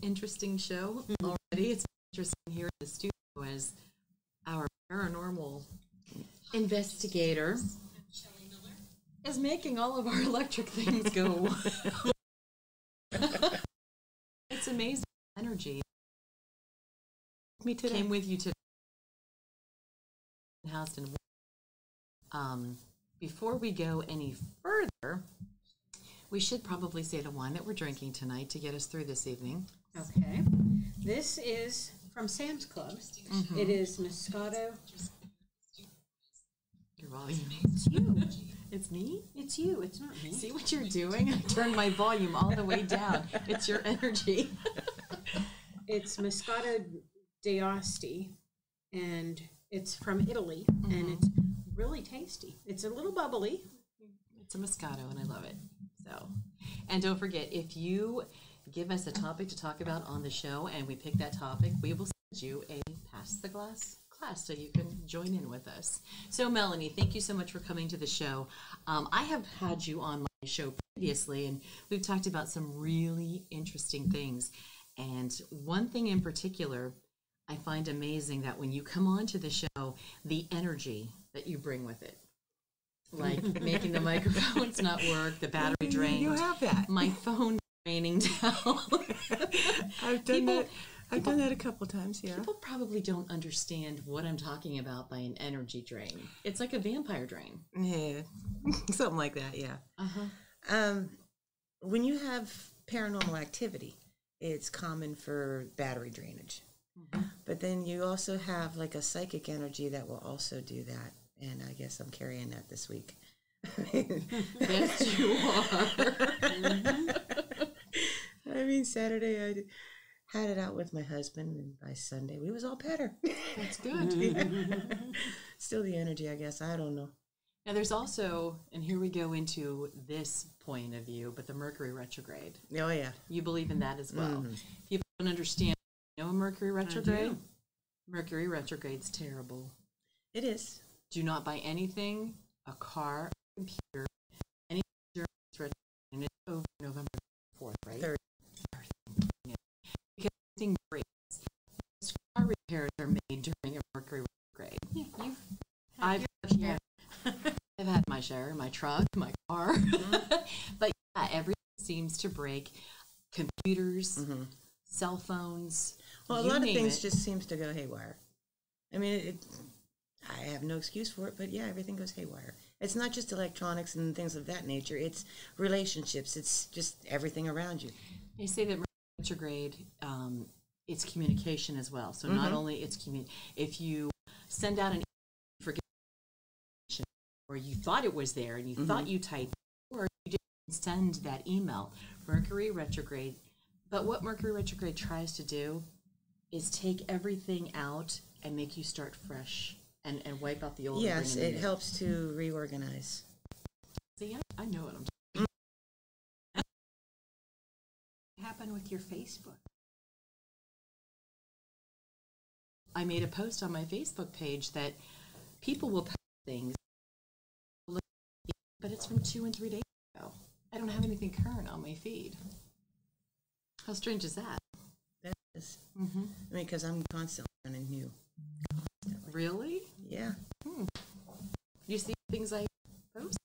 interesting show already. It's interesting here in the studio as our paranormal investigator is making all of our electric things go. It's amazing energy. Me today. Came with you today. Houston. Before we go any further, we should probably say the wine that we're drinking tonight to get us through this evening. Okay. This is from Sam's Club. It is Moscato. Your volume. It's you. It's me? It's you. It's not me. See what you're doing? I turned my volume all the way down. It's your energy. It's Moscato d'Asti, and it's from Italy, and it's really tasty. It's a little bubbly. It's a Moscato, and I love it. So, and don't forget, if you give us a topic to talk about on the show, and we pick that topic, we will send you a Pass the Glass class so you can join in with us. So, Melanie, thank you so much for coming to the show. I have had you on my show previously, and we've talked about some really interesting things. And one thing in particular, I find amazing that when you come on to the show, the energy that you bring with it. Like making the microphones not work, the battery drained. You have that. My phone draining down. I've done that. I've done that a couple times, yeah. People probably don't understand what I'm talking about by an energy drain. It's like a vampire drain. Yeah, something like that, yeah. Uh-huh. When you have paranormal activity, it's common for battery drainage. But then you also have like a psychic energy that will also do that. And I guess I'm carrying that this week. Yes, you are. I mean, Saturday I had it out with my husband, and by Sunday we was all better. That's good. Still the energy, I guess. I don't know. Now, there's also, and here we go into this point of view, but the Mercury retrograde. Oh, yeah. You believe in that as well. People don't understand. You know Mercury retrograde? Mercury retrograde's terrible. It is. Do not buy anything, a car, a computer, anything during this retrograde. And it's over November 4th, right? 3rd. Yeah. Because everything breaks. Most car repairs are made during a Mercury retrograde. Yeah, I've had my share, my truck, my car. But yeah, everything seems to break. Computers, cell phones. Well, a lot of things just seems to go haywire. I mean, I have no excuse for it, but yeah, everything goes haywire. It's not just electronics and things of that nature. It's relationships. It's just everything around you. They say that retrograde, it's communication as well. So not only it's if you send out an email, forget or you thought it was there and you thought you typed, or you didn't send that email, Mercury retrograde. But what Mercury retrograde tries to do is take everything out and make you start fresh and wipe out the old. Yes, it helps to reorganize. See, I know what I'm talking about. What happened with your Facebook? I made a post on my Facebook page that people will post things, but it's from 2 and 3 days ago. I don't have anything current on my feed. How strange is that? That is. I mean, because I'm constantly running new. Constantly. Really? Yeah. You see things I post?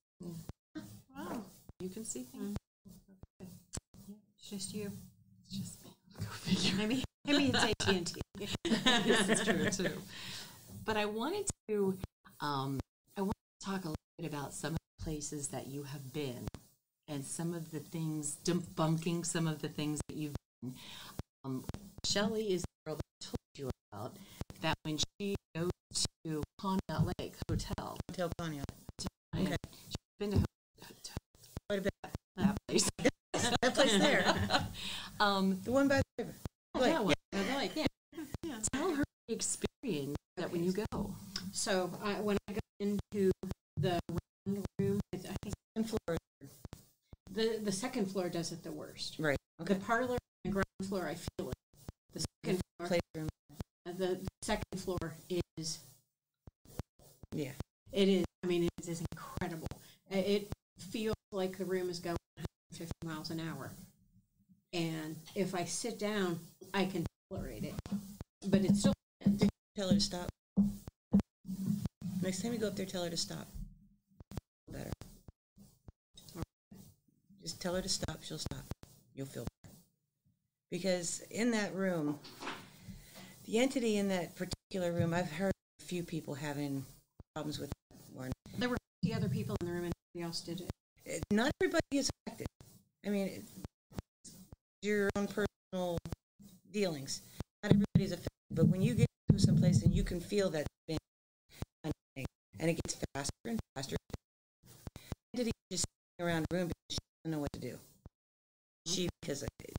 Wow. You can see things? Okay. Yeah, it's just you. It's just me. Go figure. Maybe it's AT&T. This is true, too. But I wanted to talk a little bit about some of the places that you have been and some of the things, debunking some of the things that you've done. Shelley is the girl that I told you about, that when she goes to Conneaut Lake Hotel. Hotel Conneaut. Okay. She's been to Quite a bit. that place. That place there. The one by the river. That one. Like, yeah. Tell her the experience that when you go. So when I go into the round room, I think Second floor. the second floor does it the worst. Right. The parlor and ground floor, I feel it. The second floor, Playroom. the second floor is. Yeah. It is. I mean, it is incredible. It feels like the room is going 150 miles an hour. And if I sit down, I can tolerate it. But it's still... Tell her to stop. Next time you go up there, tell her to stop. Better. Just tell her to stop. She'll stop. You'll feel better. Because in that room, the entity in that particular room, I've heard a few people having problems with that one. There were 50 other people in the room and nobody else did it. Not everybody is affected. I mean, it's your own personal dealings. Not everybody is affected. But when you get to someplace and you can feel that thing, and it gets faster and faster, the entity is just sitting around the room because she doesn't know what to do. Because of it.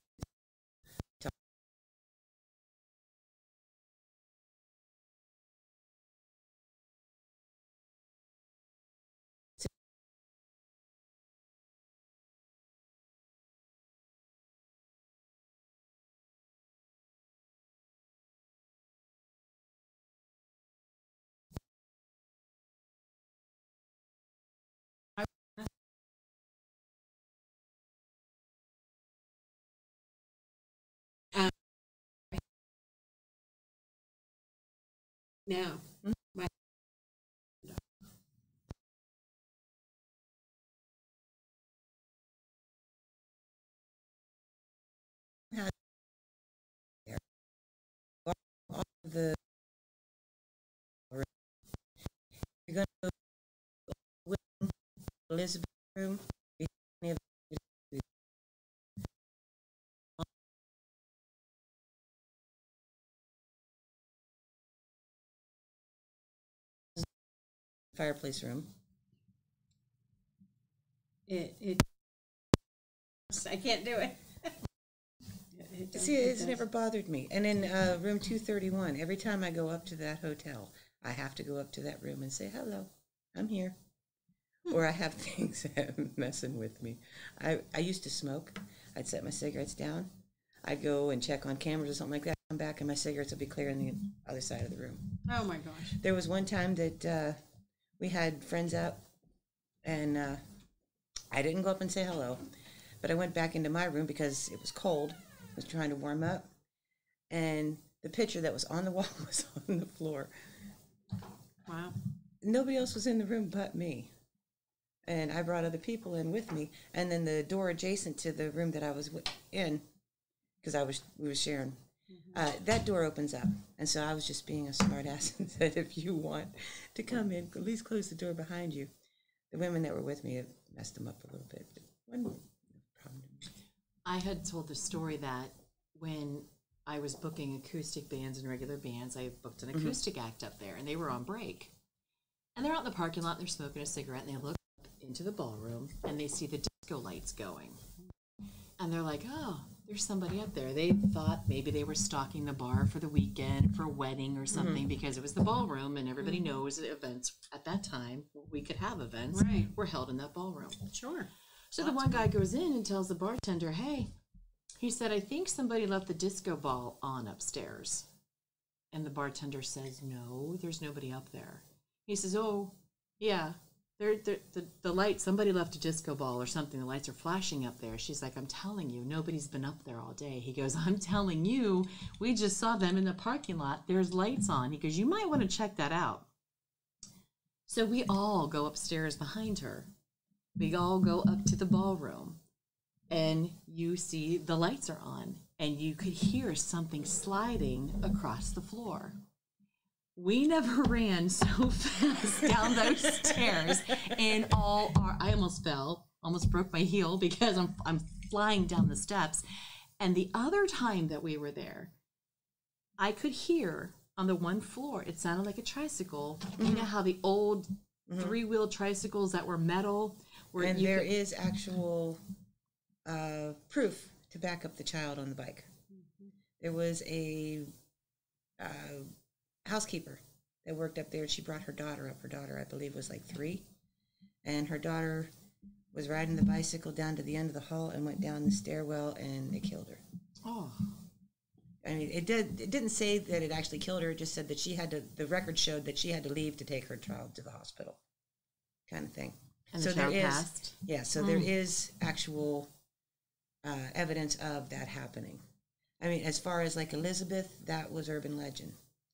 Now, my All of the you're going to go to Elizabeth's room. Fireplace room. I can't do it. See, it's never bothered me. And in room 231, every time I go up to that hotel, I have to go up to that room and say, hello, I'm here. Or I have things that are messing with me. I used to smoke. I'd set my cigarettes down. I'd go and check on cameras or something like that, come back, and my cigarettes would be clear on the other side of the room. Oh, my gosh. There was one time that we had friends out, and I didn't go up and say hello, but I went back into my room because it was cold. I was trying to warm up, and the picture that was on the wall was on the floor. Wow. Nobody else was in the room but me, and I brought other people in with me, and then the door adjacent to the room that I was in, because we were sharing, that door opens up, and so I was just being a smart ass and said, if you want to come in, at least close the door behind you. The women that were with me, it messed them up a little bit. But one problem. I had told the story that when I was booking acoustic bands and regular bands, I booked an acoustic act up there, and they were on break. And they're out in the parking lot, and they're smoking a cigarette, and they look up into the ballroom, and they see the disco lights going. And they're like, oh, there's somebody up there. They thought maybe they were stocking the bar for the weekend, for a wedding or something, because it was the ballroom, and everybody knows that events at that time, we could have events, were held in that ballroom. Sure. So the one guy goes in and tells the bartender, hey, he said, I think somebody left the disco ball on upstairs. And the bartender says, no, there's nobody up there. He says, oh, yeah, the light, somebody left a disco ball or something. The lights are flashing up there. She's like, I'm telling you, nobody's been up there all day. He goes, I'm telling you, we just saw them in the parking lot. There's lights on. He goes, you might want to check that out. So we all go upstairs behind her. We all go up to the ballroom, and you see the lights are on, and you could hear something sliding across the floor. We never ran so fast down those stairs, and I almost fell, almost broke my heel because I'm flying down the steps. And the other time that we were there, I could hear on the one floor, it sounded like a tricycle. You know how the old three-wheeled tricycles that were metal? And there is actual proof to back up the child on the bike. There was a housekeeper that worked up there. She brought her daughter up. Her daughter, I believe, was like 3. And her daughter was riding the bicycle down to the end of the hall and went down the stairwell, and it killed her. Oh. I mean, it didn't say that it actually killed her. It just said that she had to, the record showed that she had to leave to take her child to the hospital, kind of thing. And so the child passed? Yeah, so there is actual evidence of that happening. I mean, as far as like Elizabeth, that was urban legend.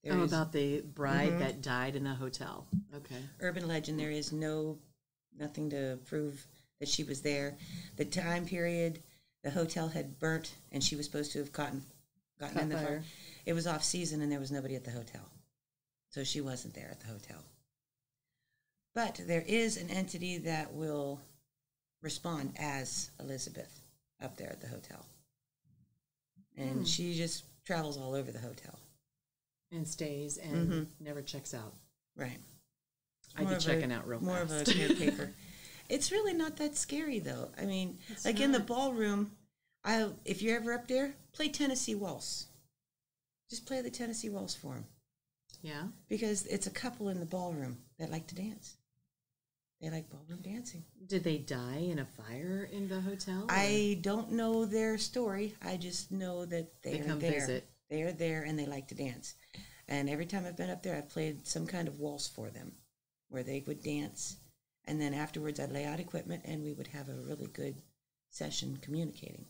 Oh, about the bride that died in the hotel. Okay. Urban legend. There is nothing to prove that she was there. The time period, the hotel had burnt, and she was supposed to have gotten in the fire. It was off season, and there was nobody at the hotel, so she wasn't there at the hotel. But there is an entity that will respond as Elizabeth up there at the hotel, and she just travels all over the hotel and stays and never checks out. Right. I'd be checking out real fast. More of a caretaker. It's really not that scary, though. I mean, like in the ballroom, if you're ever up there, play Tennessee Waltz. Just play the Tennessee Waltz for them. Yeah? Because it's a couple in the ballroom that like to dance. They like ballroom dancing. Did they die in a fire in the hotel? I don't know their story. I just know that they are there. Visit. They are there and they like to dance. And every time I've been up there, I've played some kind of waltz for them where they would dance. And then afterwards, I'd lay out equipment and we would have a really good session communicating.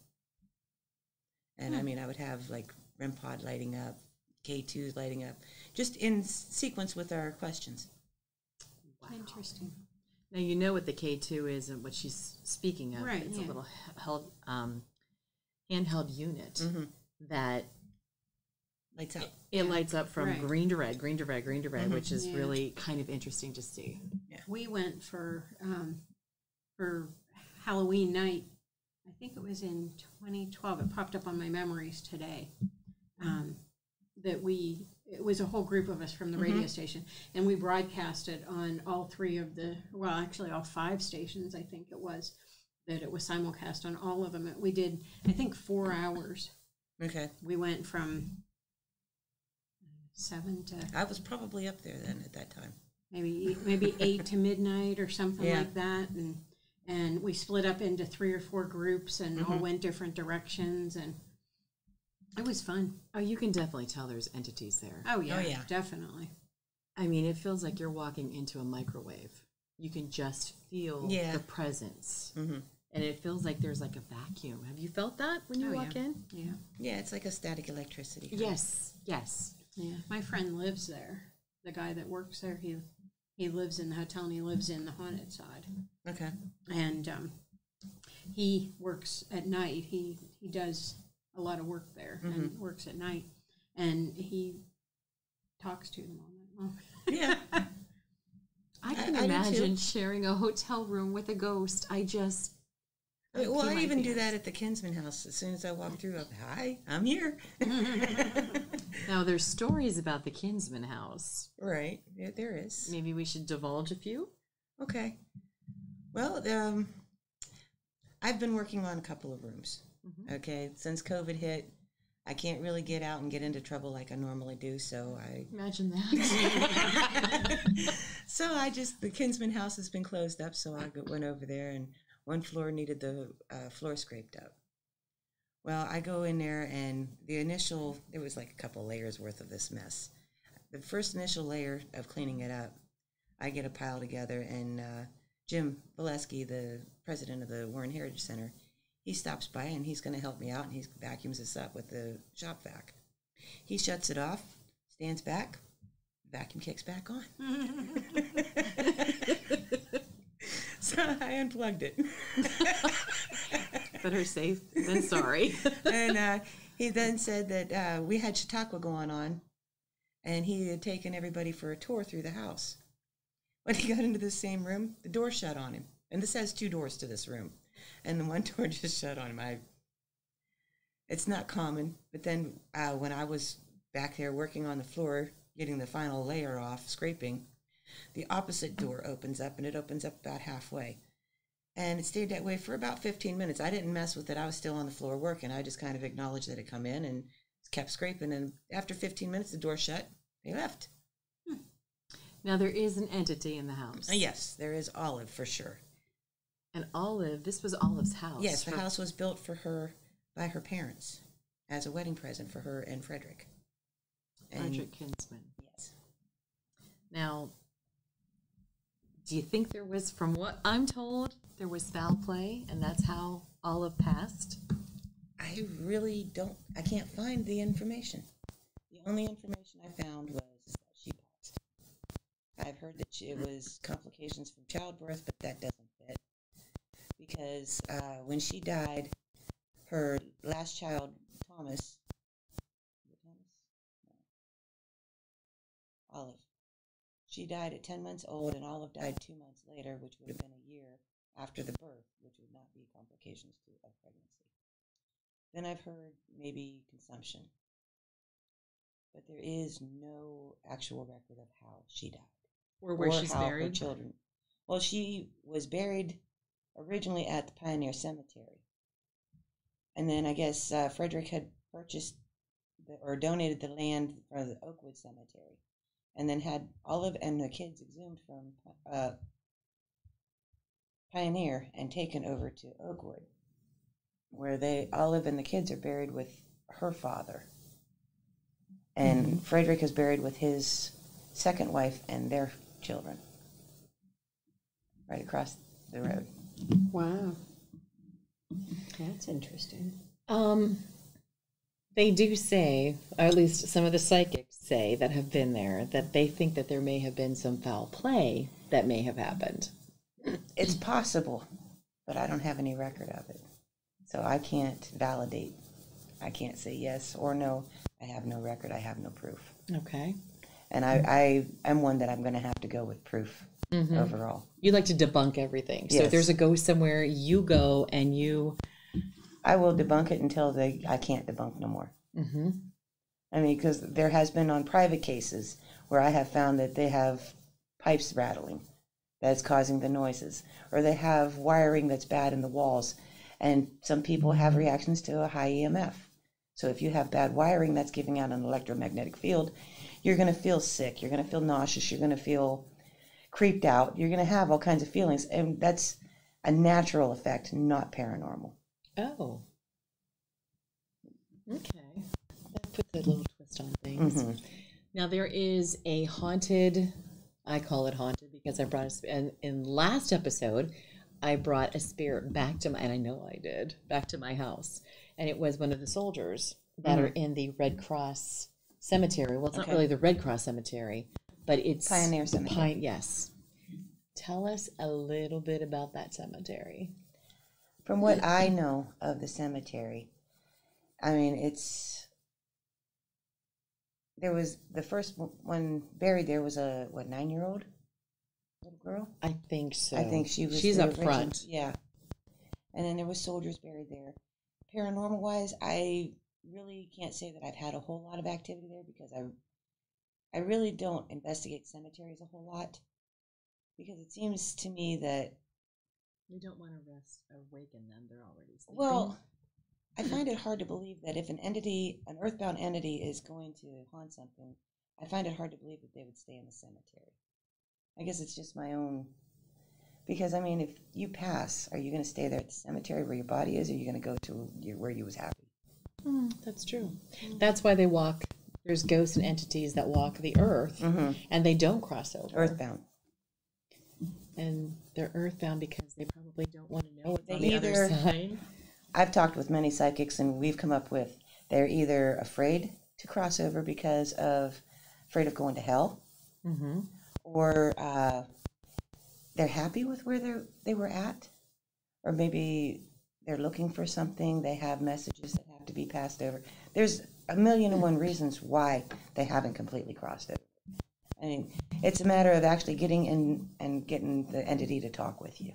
And I mean, I would have like REM pod lighting up, K2s lighting up, just in sequence with our questions. Wow. Interesting. Now, you know what the K2 is and what she's speaking of. Right, It's a little handheld unit that lights up. It lights up from green to red, green to red, green to red, which is Yeah. really kind of interesting to see. Yeah. We went for Halloween night. I think it was in 2012. It popped up on my memories today. It was a whole group of us from the radio station, and we broadcasted on all three of actually all 5 stations. I think it was simulcast on all of them. We did, I think, 4 hours. Okay. We went from 7 to I was probably up there then at that time. maybe 8 to midnight or something like that, and we split up into 3 or 4 groups and all went different directions, and it was fun. Oh, you can definitely tell there's entities there. Oh yeah, definitely. I mean, it feels like you're walking into a microwave. You can just feel the presence. And it feels like there's like a vacuum. Have you felt that when you walk in? Yeah. Yeah, it's like a static electricity. Yes. Yeah. My friend lives there. The guy that works there, he lives in the hotel and he lives in the haunted side. Okay. And he works at night. He does a lot of work there and works at night. And he talks to them all night long. Yeah. I can imagine sharing a hotel room with a ghost. I even do that at the Kinsman house. As soon as I walk through, hi, I'm here. Now, there's stories about the Kinsman house. Right. Yeah, there is. Maybe we should divulge a few? Okay. Well, I've been working on a couple of rooms. Okay. Since COVID hit, I can't really get out and get into trouble like I normally do, so I... Imagine that. So the Kinsman house has been closed up, so I went over there, and one floor needed the floor scraped up. Well, I go in there, and there was like a couple layers worth of this mess. The first initial layer of cleaning it up, I get a pile together, and Jim Valesky, the president of the Warren Heritage Center, he stops by, and he's going to help me out, and he vacuums this up with the shop vac. He shuts it off, stands back, vacuum kicks back on. So I unplugged it. Better safe than sorry. And he then said that we had Chautauqua going on, and he had taken everybody for a tour through the house. When he got into the same room, the door shut on him. And this has 2 doors to this room. And the one door just shut on him. It's not common. But then when I was back there working on the floor, getting the final layer off, scraping, the opposite door opens up, and it opens up about halfway. And it stayed that way for about 15 minutes. I didn't mess with it. I was still on the floor working. I just kind of acknowledged that it come in and kept scraping. And after 15 minutes, the door shut. They left. Now, there is an entity in the house. Yes, there is Olive for sure. And Olive, this was Olive's house. Yes, the house was built for her by her parents as a wedding present for her and Frederick. Frederick Kinsman. Yes. Now, do you think there was, from what I'm told, there was foul play, and that's how Olive passed? I can't find the information. The only information I found was that she passed. I've heard that it was complications from childbirth, but that doesn't fit. Because when she died, her last child, Thomas? Is it Thomas? No. Olive. She died at 10 months old, and Olive died 2 months later, which would have been a year after the birth, which would not be complications of pregnancy. Then I've heard maybe consumption. But there is no actual record of how she died. Or where she's buried. Her children. Well, she was buried originally at the Pioneer Cemetery. And then I guess Frederick had purchased or donated the land for the Oakwood Cemetery. And then had Olive and the kids exhumed from Pioneer and taken over to Oakwood, where Olive and the kids are buried with her father. And Frederick is buried with his second wife and their children right across the road. Wow. That's interesting. They do say, or at least some of the psychics say that have been there, that they think that there may have been some foul play that may have happened. It's possible, but I don't have any record of it. So I can't validate. I can't say yes or no. I have no record. I have no proof. Okay. And I am one that I'm going to have to go with proof overall. You like to debunk everything. So if there's a ghost somewhere, you go and you... I will debunk it until I can't debunk no more. Mm-hmm. I mean, because there has been on private cases where I have found that they have pipes rattling that's causing the noises, or they have wiring that's bad in the walls, and some people have reactions to a high EMF. So if you have bad wiring that's giving out an electromagnetic field, you're going to feel sick, you're going to feel nauseous, you're going to feel creeped out, you're going to have all kinds of feelings, and that's a natural effect, not paranormal. Oh. Okay. That puts a little twist on things. Mm-hmm. Now, there is a haunted, I call it haunted because I brought in last episode, I brought a spirit back to and I know I did, back to my house. And it was one of the soldiers that are in the Red Cross Cemetery. Well, it's not really the Red Cross Cemetery, but it's... Pioneer Cemetery. Yes. Tell us a little bit about that cemetery. From what I know of the cemetery, I mean, there was the first one buried there was a 9-year-old little girl? I think so. I think she's up front. Yeah. And then there was soldiers buried there. Paranormal wise, I really can't say that I've had a whole lot of activity there because I really don't investigate cemeteries a whole lot, because it seems to me that we don't want to awaken them. They're already sleeping. Well, I find it hard to believe that if an earthbound entity is going to haunt something, I find it hard to believe that they would stay in the cemetery. I guess it's just my own, because I mean, if you pass, are you going to stay there at the cemetery where your body is, or are you going to go to where you was happy? That's true. That's why they walk. There's ghosts and entities that walk the earth, and they don't cross over. Earthbound. And they're earthbound because they probably don't want to know what's on the other side. I've talked with many psychics, and we've come up with they're either afraid to cross over because afraid of going to hell, or they're happy with where they were at, or maybe they're looking for something. They have messages that have to be passed over. There's 1,000,001 reasons why they haven't completely crossed over. I mean, it's a matter of actually getting in and getting the entity to talk with you.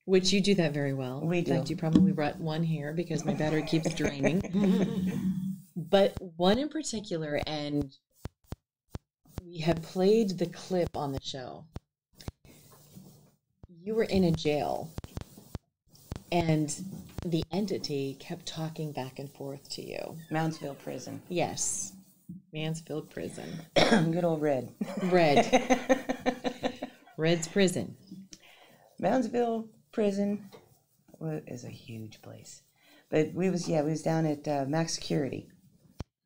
Which you do that very well. We do. In fact, you probably brought one here because my battery keeps draining. But one in particular, and we have played the clip on the show. You were in a jail, and the entity kept talking back and forth to you. Moundsville Prison. Yes. Mansfield Prison. Good old Red. Red's prison. Moundsville Prison is a huge place. But we was down at Max Security.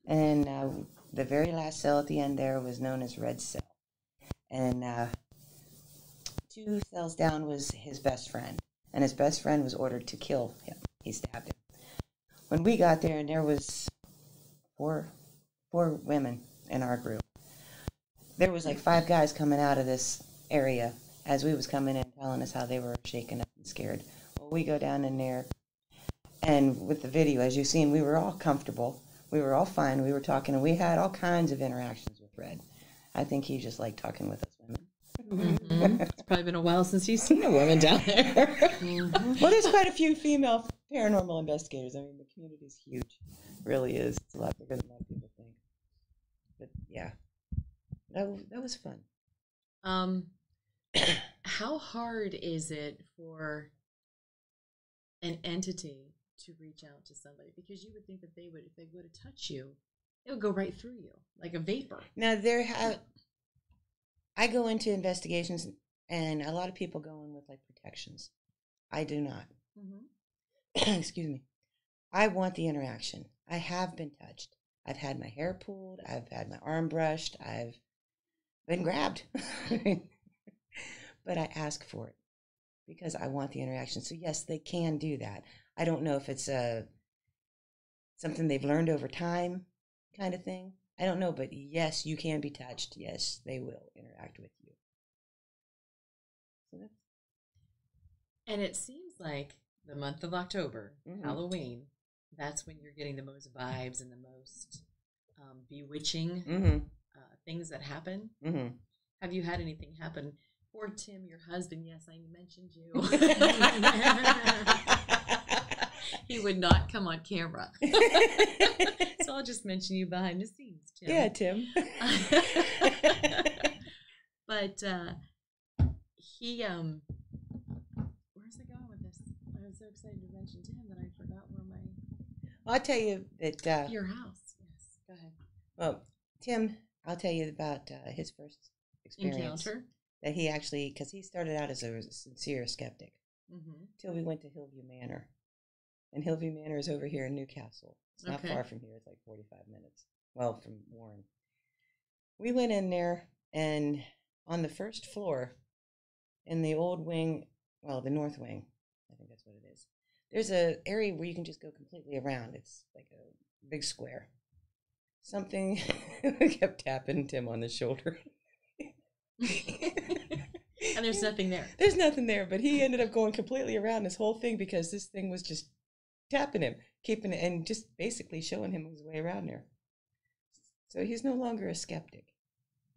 And the very last cell at the end there was known as Red Cell. And 2 cells down was his best friend. And his best friend was ordered to kill him. He stabbed him. when we got there, and there was four women in our group. There was like 5 guys coming out of this area as we was coming in, telling us how they were shaken up and scared. Well, we go down in there, and with the video, as you've seen, we were all comfortable. We were all fine. We were talking, and we had all kinds of interactions with Red. I think he just liked talking with us women. Mm-hmm. It's probably been a while since you've seen a woman down there. Mm-hmm. Well, there's quite a few female paranormal investigators. I mean, the community's huge. It really is. It's a lot bigger than a lot of people think. But yeah, that was fun. How hard is it for an entity to reach out to somebody? Because you would think that if they would have touched you, it would go right through you like a vapor. Now I go into investigations, and a lot of people go in with like protections. I do not. Mm-hmm. Excuse me. I want the interaction. I have been touched. I've had my hair pulled. I've had my arm brushed. I've been grabbed. But I ask for it because I want the interaction. So yes, they can do that. I don't know if it's something they've learned over time kind of thing. I don't know, but yes, you can be touched. Yes, they will interact with you. So and it seems like the month of October, mm-hmm. Halloween, that's when you're getting the most vibes and the most bewitching mm-hmm. Things that happen. Mm-hmm. Have you had anything happen? Poor Tim, your husband, yes, I mentioned you. He would not come on camera. So I'll just mention you behind the scenes, Tim. Yeah, Tim. But he, where's I going with this? I was so excited to mention Tim that I forgot where my... I'll tell you that... your house, yes. Go ahead. Well, Tim, I'll tell you about his first experience. Encounter? That he actually, because he started out as a sincere skeptic, till we went to Hillview Manor. And Hillview Manor is over here in Newcastle. It's not far from here. It's like 45 minutes. Well, from Warren. We went in there, and on the first floor, in the old wing, well, the north wing, I think that's what it is, there's an area where you can just go completely around. It's like a big square. Something kept tapping Tim on the shoulder. And there's nothing there. There's nothing there, but he ended up going completely around this whole thing because this thing was just tapping him, keeping it, and just basically showing him his way around there. So he's no longer a skeptic.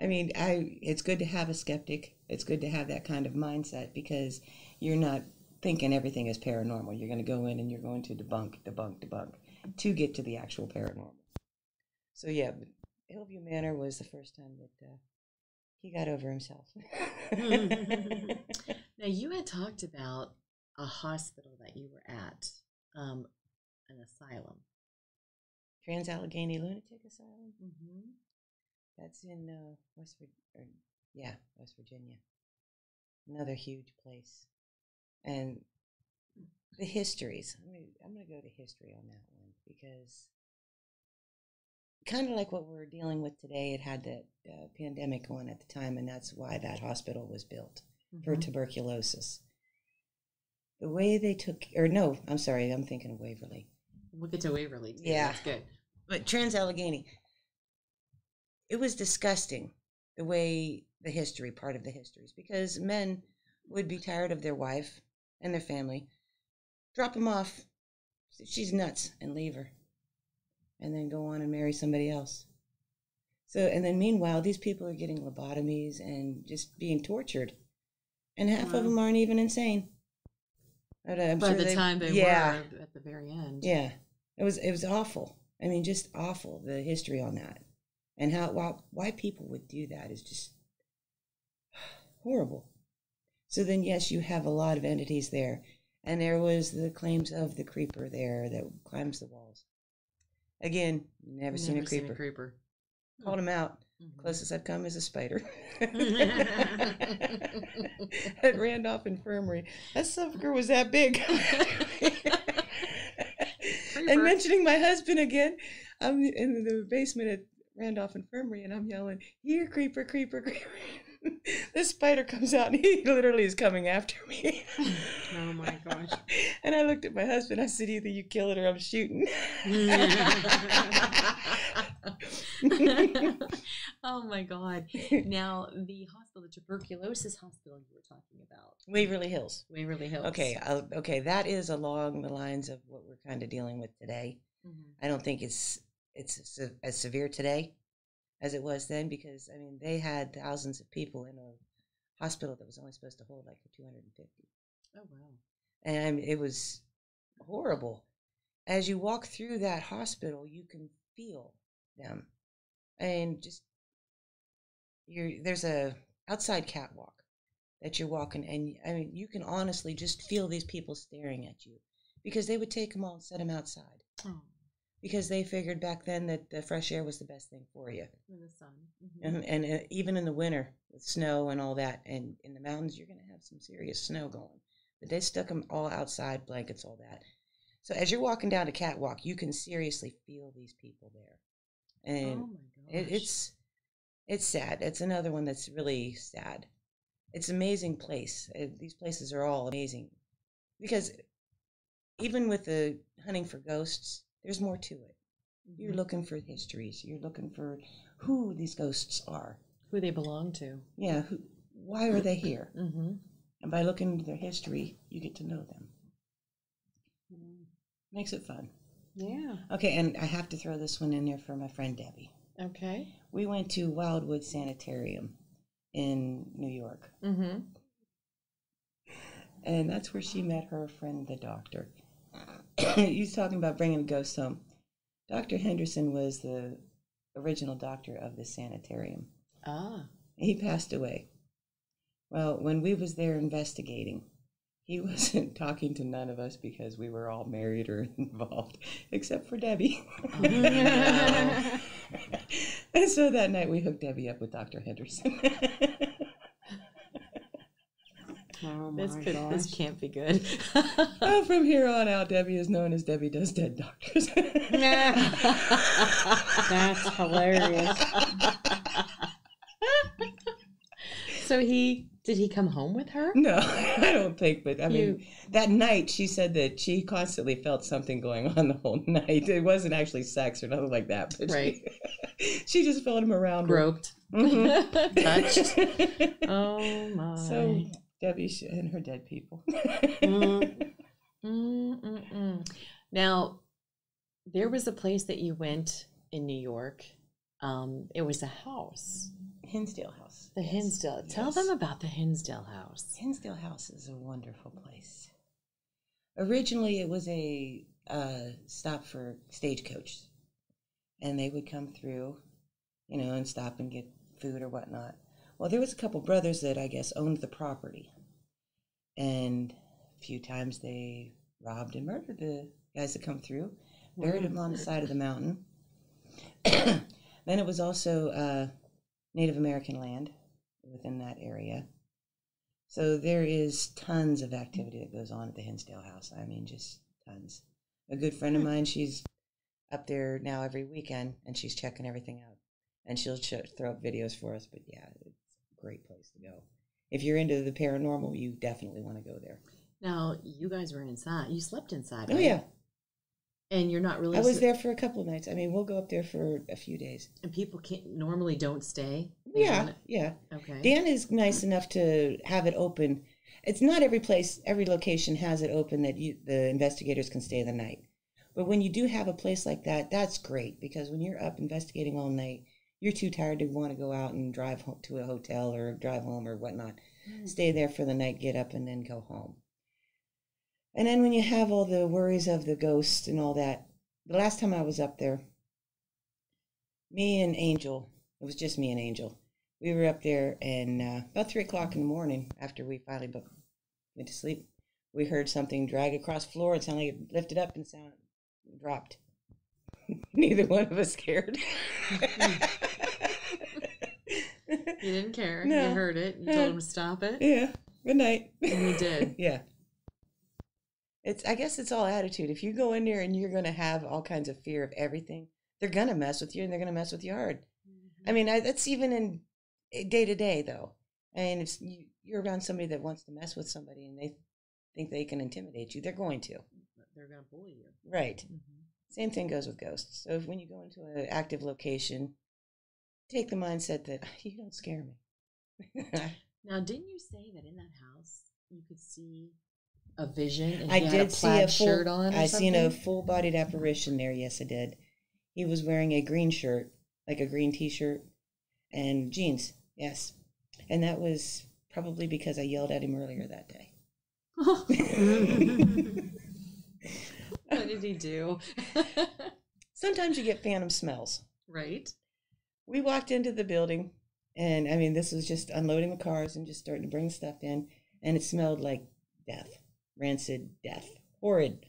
I mean, it's good to have a skeptic. It's good to have that kind of mindset because you're not thinking everything is paranormal. You're going to go in and you're going to debunk to get to the actual paranormal. So yeah, Hillview Manor was the first time that he got over himself. Now, you had talked about a hospital that you were at, an asylum. Trans-Allegheny Lunatic Asylum. Mm-hmm. That's in West Virginia. Another huge place. And the histories. I'm going to go to history on that one because kind of like what we're dealing with today, it had that pandemic going at the time, and that's why that hospital was built for tuberculosis. The way they took, I'm sorry, I'm thinking of Waverly. We'll get to Waverly too. Yeah. That's good. But Trans-Allegheny, it was disgusting the way part of the histories, because men would be tired of their wife and their family, drop them off, she's nuts, and leave her. And then go on and marry somebody else. So, and then meanwhile, these people are getting lobotomies and just being tortured. And half of them aren't even insane. But by the time they were at the very end. Yeah. It was awful. I mean, just awful, the history on that. And why people would do that is just horrible. So then, yes, you have a lot of entities there. And there was the claims of the creeper there that climbs the walls. Again, never seen a creeper. Called him out. Closest I've come is a spider. At Randolph Infirmary. That sucker was that big. And mentioning my husband again, I'm in the basement at Randolph Infirmary, and I'm yelling, "Here, creeper, creeper, creeper." This spider comes out and he literally is coming after me. Oh my gosh. And I looked at my husband. I said, either you kill it or I'm shooting. Oh my God. Now, the hospital, the tuberculosis hospital you were talking about. Waverly Hills. Waverly Hills. Okay, that is along the lines of what we're kind of dealing with today. Mm-hmm. I don't think it's as severe today as it was then, because, I mean, they had thousands of people in a hospital that was only supposed to hold like 250. Oh, wow. And it was horrible. As you walk through that hospital, you can feel them. And just, there's a outside catwalk that you're walking, and I mean, you can honestly just feel these people staring at you, because they would take them all and set them outside. Oh. Because they figured back then that the fresh air was the best thing for you. In the sun. Mm-hmm. And even in the winter, with snow and all that, and in the mountains, you're going to have some serious snow going. But they stuck them all outside, blankets, all that. So as you're walking down the catwalk, you can seriously feel these people there. And oh my gosh. It's sad. It's another one that's really sad. It's an amazing place. These places are all amazing. Because even with the hunting for ghosts, there's more to it. Mm-hmm. You're looking for histories. You're looking for who these ghosts are. Who they belong to. Yeah. Why are they here? Mm-hmm. And by looking into their history, you get to know them. Mm-hmm. Makes it fun. Yeah. Okay, and I have to throw this one in there for my friend Debbie. Okay. We went to Wildwood Sanitarium in New York. Mm-hmm. And that's where she met her friend, the doctor. He's talking about bringing a ghost home. Dr. Henderson was the original doctor of the sanitarium. Ah. He passed away. Well, when we was there investigating, he wasn't talking to none of us because we were all married or involved, except for Debbie. Oh. And so that night we hooked Debbie up with Dr. Henderson. Oh my gosh. This can't be good. Well, from here on out, Debbie is known as Debbie Does Dead Doctors. That's hilarious. So did he come home with her? No, I don't think, but I mean, that night she said that she constantly felt something going on the whole night. It wasn't actually sex or nothing like that, but right. She just felt him around Groped. Her. Mm-hmm. Touched. Oh my. So Debbie and her dead people. Now, there was a place that you went in New York. It was a house. Hinsdale House. The Hinsdale. Tell them about the Hinsdale House. Hinsdale House is a wonderful place. Originally, it was a stop for stagecoach. And they would come through, and stop and get food or whatnot. Well, there was a couple brothers that I guess owned the property. And a few times they robbed and murdered the guys that come through, buried them on the side of the mountain. Then it was also Native American land within that area. So there is tons of activity that goes on at the Hinsdale House. I mean, just tons. A good friend of mine, she's up there now every weekend, and she's checking everything out. And she'll throw up videos for us, but yeah, it's a great place to go. If you're into the paranormal, you definitely want to go there. Now, you guys were inside. You slept inside, right? Oh, yeah. And you're not really... I was there for a couple of nights. I mean, we'll go up there for a few days. And people normally don't stay? Yeah. Okay. Dan is nice enough to have it open. It's not every place, every location has it open that the investigators can stay the night. But when you do have a place like that, that's great, because when you're up investigating all night, you're too tired to want to go out and drive home to a hotel or drive home or whatnot. Stay there for the night, get up, and then go home. And then when you have all the worries of the ghosts and all that, the last time I was up there, me and Angel, it was just me and Angel, we were up there, and about 3 o'clock in the morning, after we finally went to sleep, we heard something drag across the floor. It sounded like it lifted up and dropped. Neither one of us scared. You didn't care. No. You heard it. You told him to stop it. Yeah. Good night. And we did. Yeah. I guess it's all attitude. If you go in there and you're going to have all kinds of fear of everything, they're going to mess with you, and they're going to mess with you hard. Mm-hmm. I mean, that's even in day to day, though. And if you're around somebody that wants to mess with somebody and they think they can intimidate you, they're going to. They're going to bully you. Right. Mm-hmm. Same thing goes with ghosts. So if when you go into an active location, take the mindset that you don't scare me. Now, didn't you say that in that house you could see a vision and I he had did a plaid see shirt on or I something? seen a full-bodied apparition there. Yes, I did. He was wearing a green shirt, like a green T-shirt, and jeans. Yes, and that was probably because I yelled at him earlier that day. What did he do? Sometimes you get phantom smells. Right. We walked into the building, and I mean, this was just unloading the cars and just starting to bring stuff in, and it smelled like death, rancid death, horrid.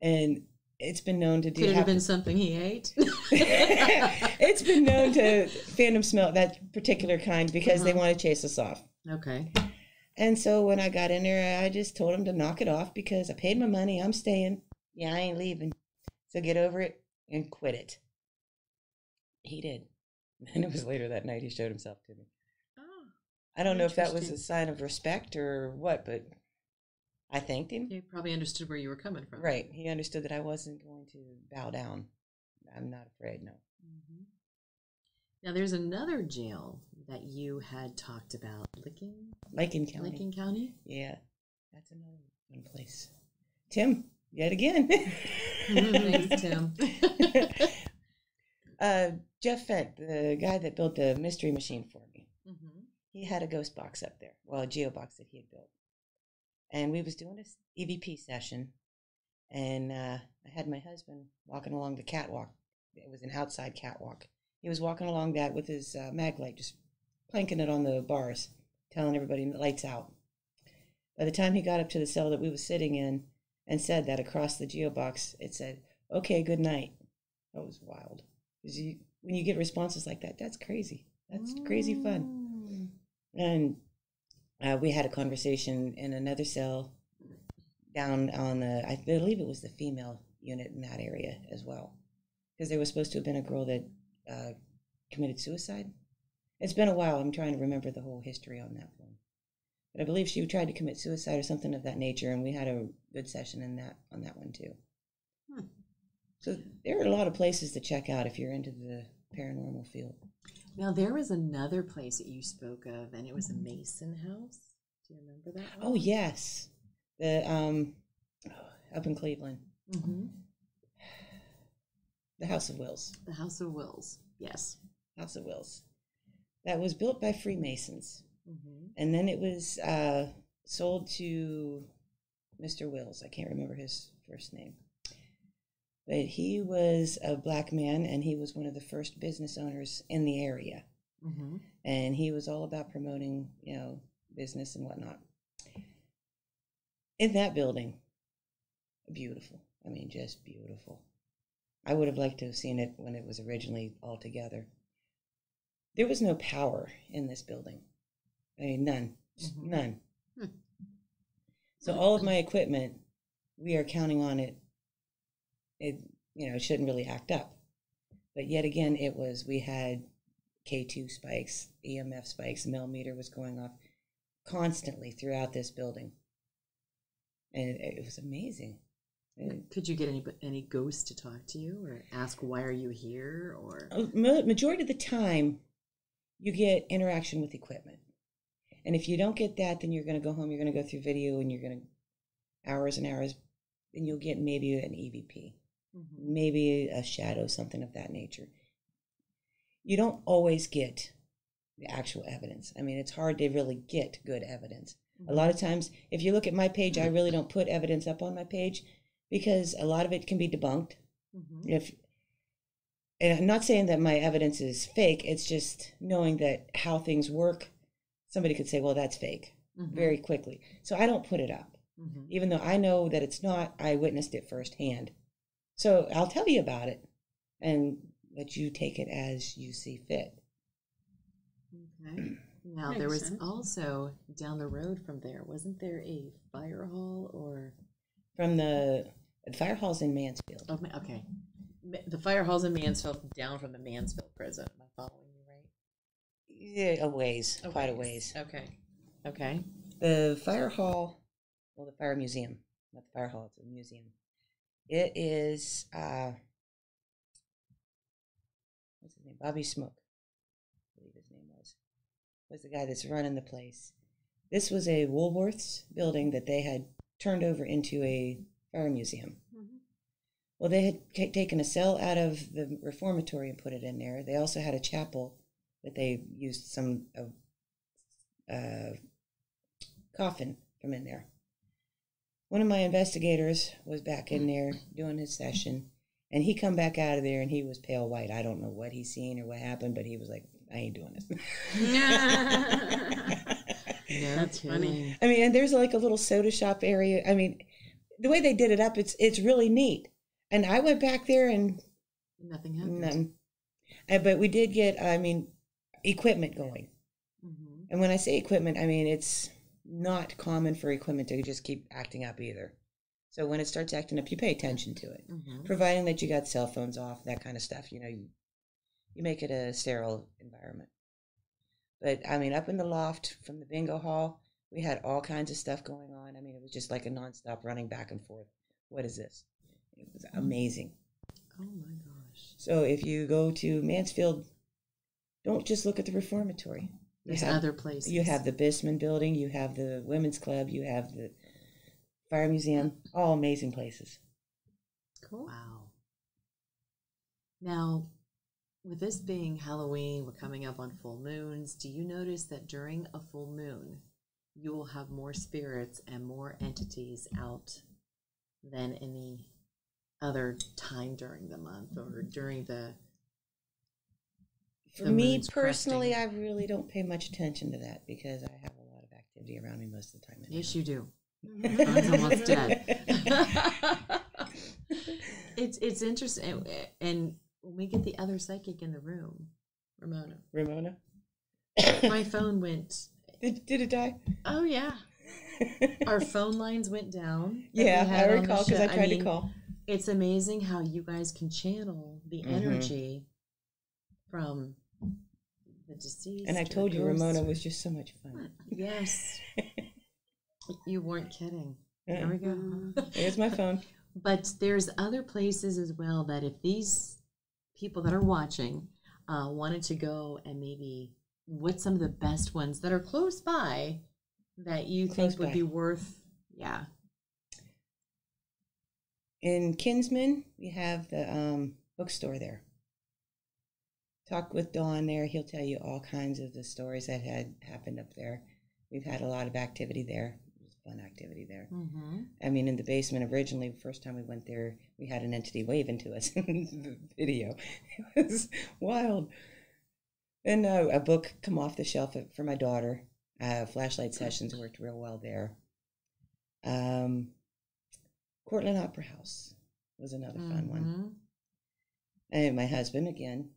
And it's been known to do. Could it have been something he ate? It's been known to phantom smell that particular kind because they want to chase us off. Okay. And so when I got in there, I just told him to knock it off because I paid my money. I'm staying. Yeah, I ain't leaving. So get over it and quit it. He did. And it was later that night he showed himself to me. Oh, I don't know if that was a sign of respect or what, but I thanked him. He probably understood where you were coming from. Right. He understood that I wasn't going to bow down. I'm not afraid, no. Mm-hmm. Now, there's another jail that you had talked about, Licking County. Licking County? Yeah. That's another one place. Tim, yet again. Thanks, Tim. Jeff Fent, the guy that built the mystery machine for me, Mm-hmm. he had a ghost box up there. Well, a geo box that he had built. And we was doing this EVP session, and I had my husband walking along the catwalk. It was an outside catwalk. He was walking along that with his mag light, just planking it on the bars, telling everybody the light's out. By the time he got up to the cell that we was sitting in and said that across the geo box, it said, "Okay, good night." That was wild. Because when you get responses like that, that's crazy. That's crazy fun. And we had a conversation in another cell down on the, I believe it was the female unit in that area as well. Because there was supposed to have been a girl that committed suicide. It's been a while. I'm trying to remember the whole history on that one. But I believe she tried to commit suicide or something of that nature, and we had a good session on that one too. So there are a lot of places to check out if you're into the paranormal field. Now, there was another place that you spoke of, and it was a Mason house. Do you remember that one? Oh, yes. The up in Cleveland. Mm-hmm. The House of Wills. The House of Wills, yes. House of Wills. That was built by Freemasons. Mm-hmm. And then it was sold to Mr. Wills. I can't remember his first name. But he was a black man, and he was one of the first business owners in the area. Mm-hmm. And he was all about promoting, business and whatnot. In that building, beautiful. I mean, just beautiful. I would have liked to have seen it when it was originally all together. There was no power in this building. I mean, none. Mm-hmm. None. So all of my equipment, we are counting on it. It shouldn't really act up. But yet again, we had K2 spikes, EMF spikes, millimeter was going off constantly throughout this building. And it was amazing. Could you get any ghosts to talk to you or ask, why are you here? Or majority of the time, you get interaction with equipment. And if you don't get that, then you're going to go home, you're going to go through video, and you're going to hours and hours, and you'll get maybe an EVP. Mm-hmm. Maybe a shadow, something of that nature. You don't always get the actual evidence. I mean, it's hard to really get good evidence. Mm-hmm. A lot of times, if you look at my page, I really don't put evidence up on my page because a lot of it can be debunked. Mm-hmm. And I'm not saying that my evidence is fake, it's just knowing that how things work, somebody could say, well, that's fake, very quickly. So I don't put it up. Mm-hmm. Even though I know that it's not, I witnessed it firsthand. So I'll tell you about it and let you take it as you see fit. Okay. Now, there was also down the road from there, wasn't there a fire hall or? From the fire hall's in Mansfield. Oh, okay. The fire hall's in Mansfield, down from the Mansfield prison. Am I following you right? Yeah, quite a ways. Okay. Okay. The fire hall, well, the fire museum, not the fire hall, it's a museum. It is, what's his name? Bobby Smoke, I believe his name was the guy that's running the place. This was a Woolworths building that they had turned over into a fire museum. Mm-hmm. Well, they had taken a cell out of the reformatory and put it in there. They also had a chapel that they used some coffin from in there. One of my investigators was back in there doing his session, and he come back out of there, and he was pale white. I don't know what he seen or what happened, but he was like, I ain't doing this. No, that's funny. I mean, and there's like a little soda shop area. I mean, the way they did it up, it's really neat. And I went back there and nothing happened. None. But we did get, equipment going. Mm-hmm. And when I say equipment, I mean it's not common for equipment to just keep acting up either. So when it starts acting up, you pay attention to it, providing that you got cell phones off, that kind of stuff. You know, you make it a sterile environment. But I mean, up in the loft from the bingo hall, we had all kinds of stuff going on. I mean, it was just like a nonstop running back and forth. What is this? It was amazing. Oh my gosh. So if you go to Mansfield, don't just look at the reformatory. There's other places. You have the Bisman building, you have the Women's Club, you have the Fire Museum, all amazing places. Cool. Wow. Now, with this being Halloween, we're coming up on full moons. Do you notice that during a full moon, you will have more spirits and more entities out than any other time during the month or during the For me personally, I really don't pay much attention to that because I have a lot of activity around me most of the time. Yes, you do. Phone's almost dead. It's interesting, and when we get the other psychic in the room, Ramona, my phone went. Did it die? Oh yeah, our phone lines went down. Yeah, I recall because I tried to call. It's amazing how you guys can channel the energy from the deceased. And I told you, Ramona was just so much fun. Yes. You weren't kidding. There we go. There's my phone. But there's other places as well that if these people that are watching wanted to go and maybe what's some of the best ones that are close by that you think would be worth, yeah. In Kinsman, we have the bookstore there. Talk with Don there. He'll tell you all kinds of the stories that had happened up there. We've had a lot of activity there. It was fun activity there. Mm-hmm. I mean, in the basement originally, the first time we went there, we had an entity waving to us in the video. It was wild. And a book come off the shelf for my daughter. Flashlight sessions worked real well there. Cortland Opera House was another fun one. And my husband, again,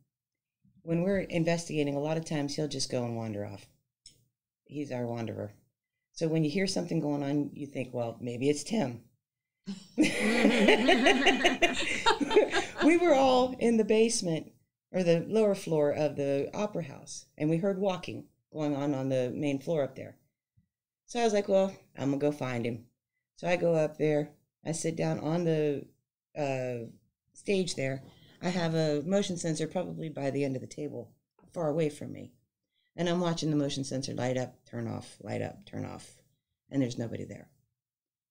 when we're investigating, a lot of times he'll just go and wander off. He's our wanderer. So when you hear something going on, you think, well, maybe it's Tim. We were all in the basement or the lower floor of the opera house, and we heard walking going on the main floor up there. So I was like, well, I'm going to go find him. So I go up there. I sit down on the stage there. I have a motion sensor probably by the end of the table, far away from me. And I'm watching the motion sensor light up, turn off, light up, turn off. And there's nobody there.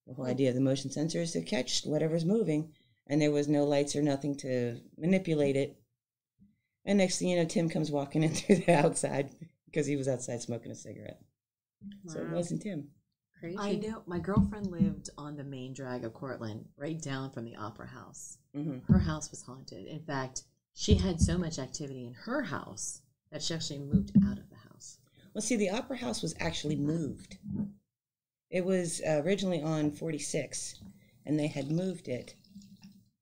The whole idea of the motion sensor is to catch whatever's moving. And there was no lights or nothing to manipulate it. And next thing you know, Tim comes walking in through the outside because he was outside smoking a cigarette. Wow. So it wasn't Tim. Crazy. I know. My girlfriend lived on the main drag of Cortland, right down from the Opera House. Mm-hmm. Her house was haunted. In fact, she had so much activity in her house that she actually moved out of the house. Well, see, the Opera House was actually moved. It was originally on 46, and they had moved it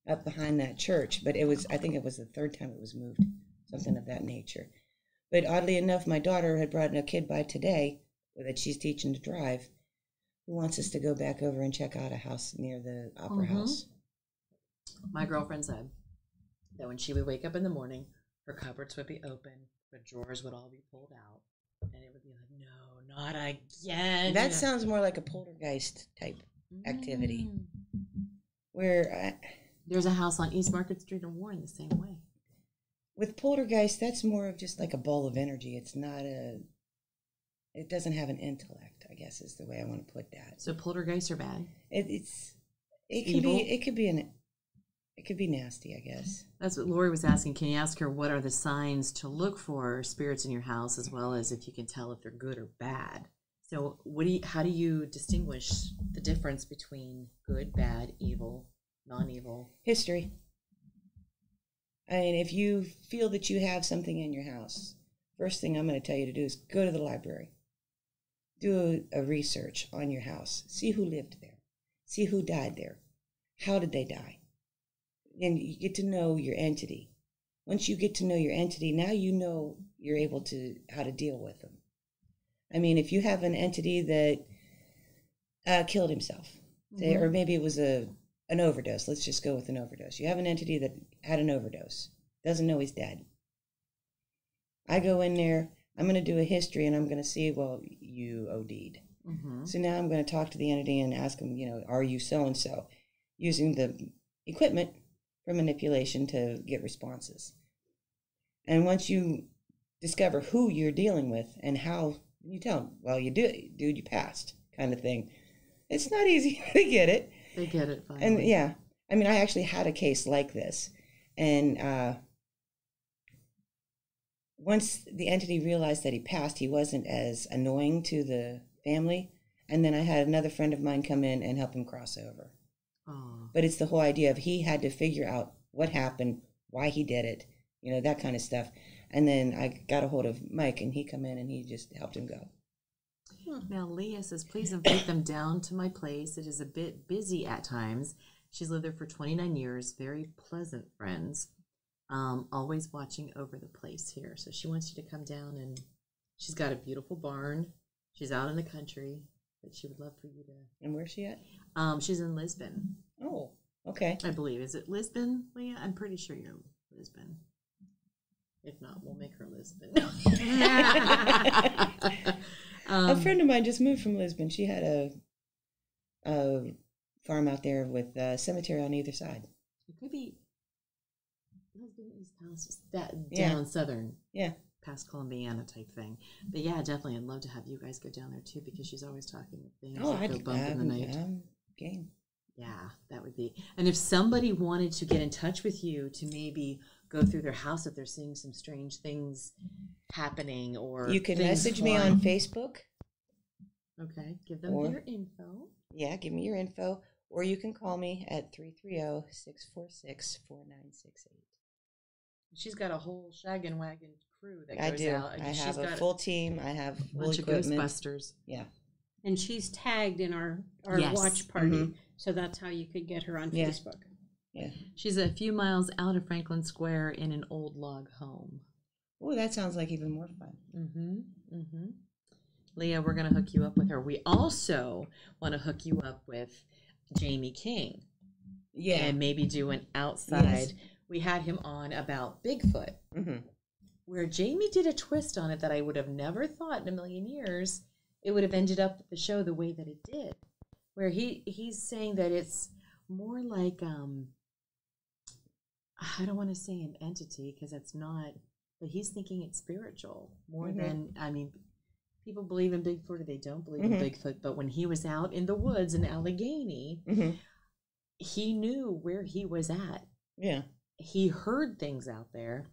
up behind that church. But I think it was the third time it was moved, something of that nature. But oddly enough, my daughter had brought a kid by today that she's teaching to drive, who wants us to go back over and check out a house near the Opera House. My girlfriend said that when she would wake up in the morning, her cupboards would be open, the drawers would all be pulled out, and it would be like, no, not again. That sounds more like a poltergeist type activity. Where there's a house on East Market Street in Warren the same way. With poltergeist, that's more of just like a ball of energy. It's not it doesn't have an intellect, I guess is the way I want to put that. So poltergeists are bad? It could be nasty, I guess. That's what Lori was asking. Can you ask her what are the signs to look for spirits in your house, as well as if you can tell if they're good or bad? So how do you distinguish the difference between good, bad, evil, non-evil? History. I mean, if you feel that you have something in your house, first thing I'm going to tell you to do is go to the library. Do a research on your house. See who lived there. See who died there. How did they die? And you get to know your entity. Once you get to know your entity, now you know you're able to how to deal with them. I mean, if you have an entity that killed himself, say, or maybe it was an overdose. Let's just go with an overdose. You have an entity that had an overdose, doesn't know he's dead. I go in there, I'm going to do a history, and I'm going to see, well, you OD'd. So now I'm going to talk to the entity and ask them, are you so-and-so? Using the equipment for manipulation to get responses. And once you discover who you're dealing with and how, you tell them, well, dude, you passed, kind of thing. It's not easy to get it. They get it finally. And yeah, I mean, I actually had a case like this. And once the entity realized that he passed, he wasn't as annoying to the family. And then I had another friend of mine come in and help him cross over. Oh. But it's the whole idea of he had to figure out what happened, why he did it, that kind of stuff. And then I got a hold of Mike, and he come in and he just helped him go. Now, Leah says, please invite them down to my place. It is a bit busy at times. She's lived there for 29 years. Very pleasant friends. Always watching over the place here. So she wants you to come down, and she's got a beautiful barn. She's out in the country, but she would love for you to. And where's she at? She's in Lisbon. Oh, okay. I believe. Is it Lisbon, Leah? I'm pretty sure you're Lisbon. If not, we'll make her Lisbon. A friend of mine just moved from Lisbon. She had a farm out there with a cemetery on either side. It could be Lisbon, East House, down southern. Yeah. Past Columbiana type thing. But yeah, definitely. I'd love to have you guys go down there too, because she's always talking of things that go bump in the night. Game. Yeah, that would be. And if somebody wanted to get in touch with you to maybe go through their house if they're seeing some strange things happening, or you can message me on Facebook. Okay, give them your info. Yeah, give me your info, or you can call me at 330-646-4968. She's got a whole shaggin' wagon crew that I goes do. out. I have a full team. I have full equipment. Ghostbusters. Yeah. And she's tagged in our Yes. watch party, so that's how you could get her on Facebook. Yeah. She's a few miles out of Franklin Square in an old log home. Oh, that sounds like even more fun. Leah, we're going to hook you up with her. We also want to hook you up with Jamie King. Yeah. And maybe do an outside. Yes. We had him on about Bigfoot, where Jamie did a twist on it that I would have never thought in a million years it would have ended up the show the way that it did, where he's saying that it's more like, I don't want to say an entity because it's not, but he's thinking it's spiritual more than, I mean, people believe in Bigfoot or they don't believe in Bigfoot, but when he was out in the woods in Allegheny, he knew where he was at. Yeah. He heard things out there,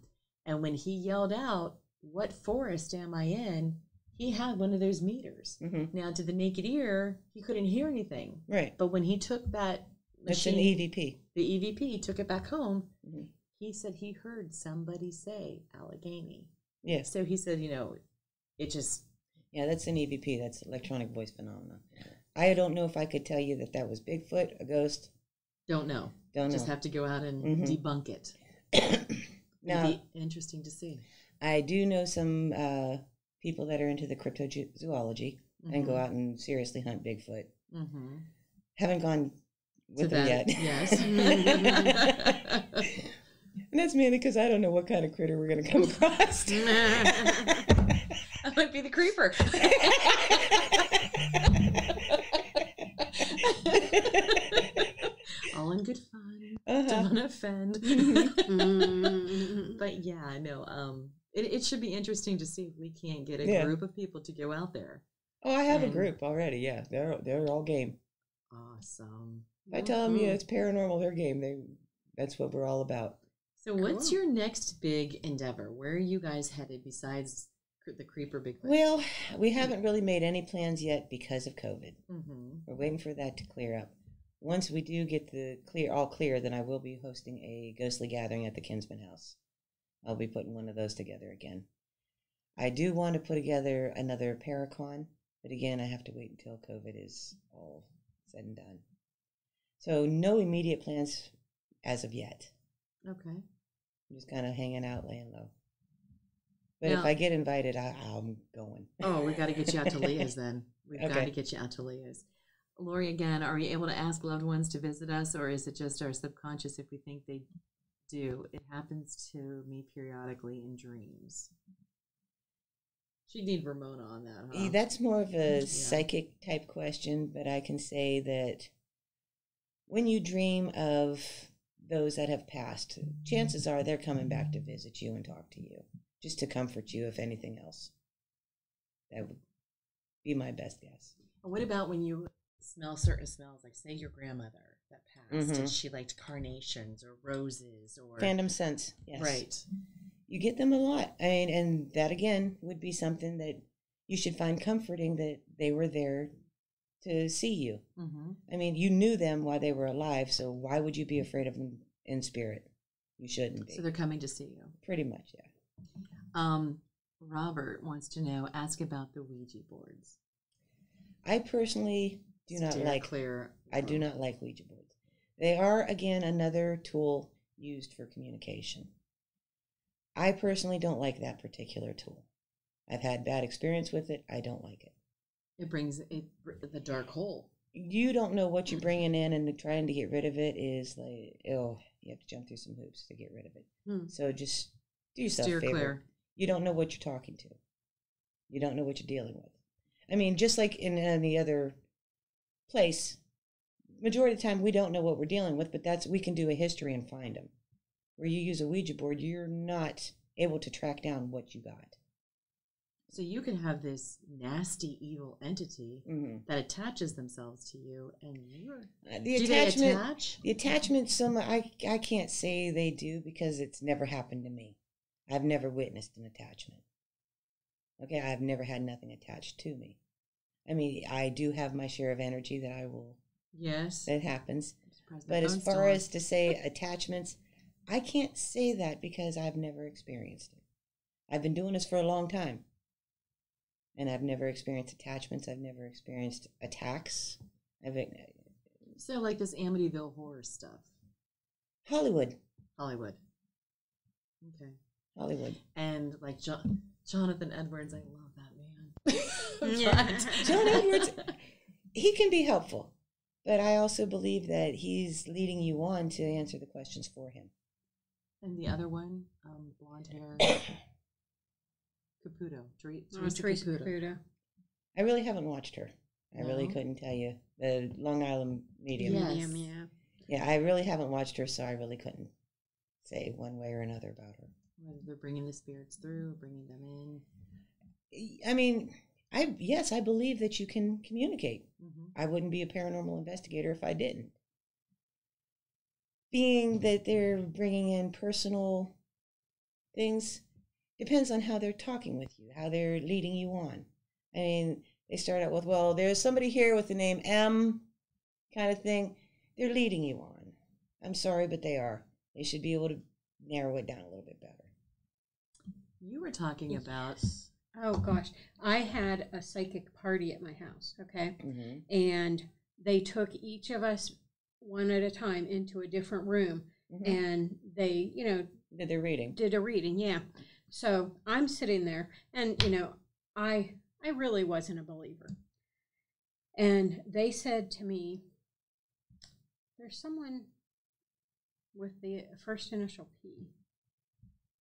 and when he yelled out, "What forest am I in?" he had one of those meters. Now, to the naked ear, he couldn't hear anything. Right. But when he took that That's machine, an EVP. the EVP, took it back home, he said he heard somebody say Allegheny. Yeah. So he said, it just... Yeah, that's an EVP. That's electronic voice phenomena. I don't know if I could tell you that was Bigfoot, a ghost. Don't know. Just have to go out and debunk it. Now, it'd be interesting to see. I do know some people that are into the cryptozoology and go out and seriously hunt Bigfoot. Haven't gone with them yet. Yes. And that's mainly because I don't know what kind of critter we're going to come across. I might be the creeper. All in good fun. Don't offend. But yeah, no. It should be interesting to see if we can't get a group of people to go out there. Oh, I have a group already. Yeah, they're all game. Awesome. If I tell them, it's paranormal, they're game. That's what we're all about. So, what's your next big endeavor? Where are you guys headed besides the Creeper Bigfoot? Well, we haven't really made any plans yet because of COVID. Mm-hmm. We're waiting for that to clear up. Once we do get the all clear, then I will be hosting a ghostly gathering at the Kinsman House. I'll be putting one of those together again. I do want to put together another Paracon, but again, I have to wait until COVID is all said and done. So no immediate plans as of yet. Okay. I'm just kind of hanging out, laying low. But now, if I get invited, I'm going. Oh, we got to get you out to Leah's then. We've got to get you out to Leah's. Lori, again, are you able to ask loved ones to visit us, or is it just our subconscious if we think they do? It happens to me periodically in dreams. She'd need Ramona on that, huh? That's more of a psychic type question, but I can say that when you dream of those that have passed, chances are they're coming back to visit you and talk to you, just to comfort you, if anything else. That would be my best guess. What about when you smell certain smells, like say your grandmother that passed, and she liked carnations or roses or phantom scents? Yes, right. You get them a lot. I mean, and that again would be something that you should find comforting, that they were there to see you. Mm-hmm. I mean, you knew them while they were alive, so why would you be afraid of them in spirit? You shouldn't be. So they're coming to see you. Pretty much, yeah. Robert wants to know, ask about the Ouija boards. I personally do not like Ouija boards. They are, again, another tool used for communication. I personally don't like that particular tool. I've had bad experience with it. I don't like it. It brings the dark hole. You don't know what you're bringing in, and trying to get rid of it is like, you have to jump through some hoops to get rid of it. So just do yourself a favor. Clear. You don't know what you're talking to. You don't know what you're dealing with. I mean, just like in any other place, majority of the time we don't know what we're dealing with, but we can do a history and find them. Where you use a Ouija board, you're not able to track down what you got. So you can have this nasty, evil entity that attaches themselves to you, and you're do they attach? The attachment, I can't say they do because it's never happened to me. I've never witnessed an attachment. Okay, I've never had nothing attached to me. I mean, I do have my share of energy that I will. Yes, that happens. But as far as to say attachments, I can't say that because I've never experienced it. I've been doing this for a long time. And I've never experienced attachments. I've never experienced attacks. So like this Amityville horror stuff. Hollywood. Okay. Hollywood. And like Jonathan Edwards, I love that man. John Edwards, he can be helpful. But I also believe that he's leading you on to answer the questions for him. And the other one, blonde hair. Caputo. Teresa Caputo. I really haven't watched her. I really couldn't tell you. The Long Island medium. Yes. Yeah, I really haven't watched her, so I really couldn't say one way or another about her. Whether they're bringing the spirits through, bringing them in. I mean, I believe that you can communicate. I wouldn't be a paranormal investigator if I didn't. Being that they're bringing in personal things depends on how they're talking with you, how they're leading you on. I mean, they start out with, well, there's somebody here with the name M kind of thing. They're leading you on. I'm sorry, but they are. They should be able to narrow it down a little bit better. You were talking about... Oh, gosh. I had a psychic party at my house, okay? And they took each of us one at a time into a different room. And they, Did a reading, yeah. So I'm sitting there, and, I really wasn't a believer. And they said to me, there's someone with the first initial P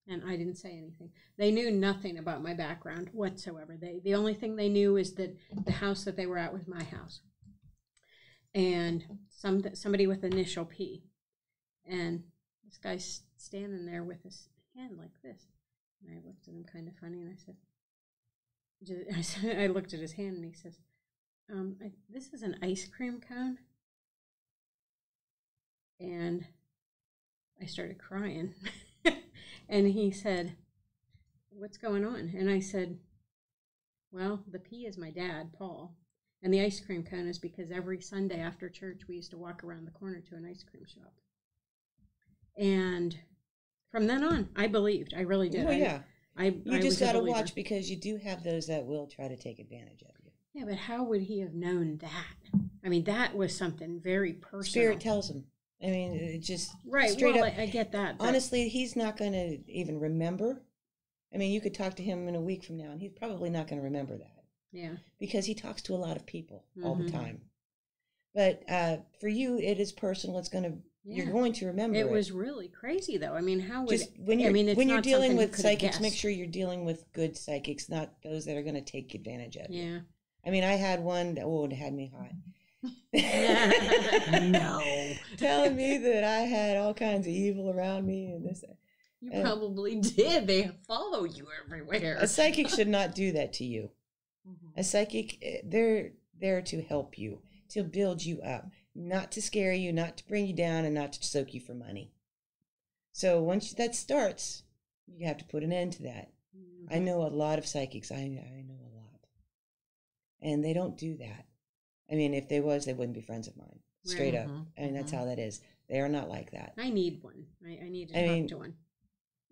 And I didn't say anything. They knew nothing about my background whatsoever. The only thing they knew is that the house that they were at was my house. And somebody with initial P. And this guy's standing there with his hand like this. And I looked at him kind of funny, and I looked at his hand, and he says, this is an ice cream cone. And I started crying. And he said, what's going on? And I said, well, the P is my dad, Paul. And the ice cream cone is because every Sunday after church, we used to walk around the corner to an ice cream shop. And from then on, I believed. I really did. Oh, yeah. You just got to watch, believer. because you do have those that will try to take advantage of you. Yeah, but how would he have known that? I mean, that was something very personal. Spirit tells him. I mean, it just right. Straight well, up. I get that. Honestly, he's not going to even remember. I mean, you could talk to him in a week from now, and he's probably not going to remember that. Yeah. Because he talks to a lot of people all the time. But for you, it is personal. It's going to. Yeah. You're going to remember it. It was really crazy, though. I mean, how would just when you're when you're dealing with psychics, guessed. make sure you're dealing with good psychics, not those that are going to take advantage of you. Yeah. I mean, I had one that it had me hot. No. Telling me that I had all kinds of evil around me and this. You probably did. They follow you everywhere. A psychic should not do that to you. Mm-hmm. A psychic, they're there to help you, to build you up, not to scare you, not to bring you down, and not to soak you for money. So once that starts, you have to put an end to that. Mm-hmm. I know a lot of psychics. I know a lot. And they don't do that. I mean, if they was, they wouldn't be friends of mine. Straight up. I mean, that's how that is. They are not like that. I need one. I need to talk to one.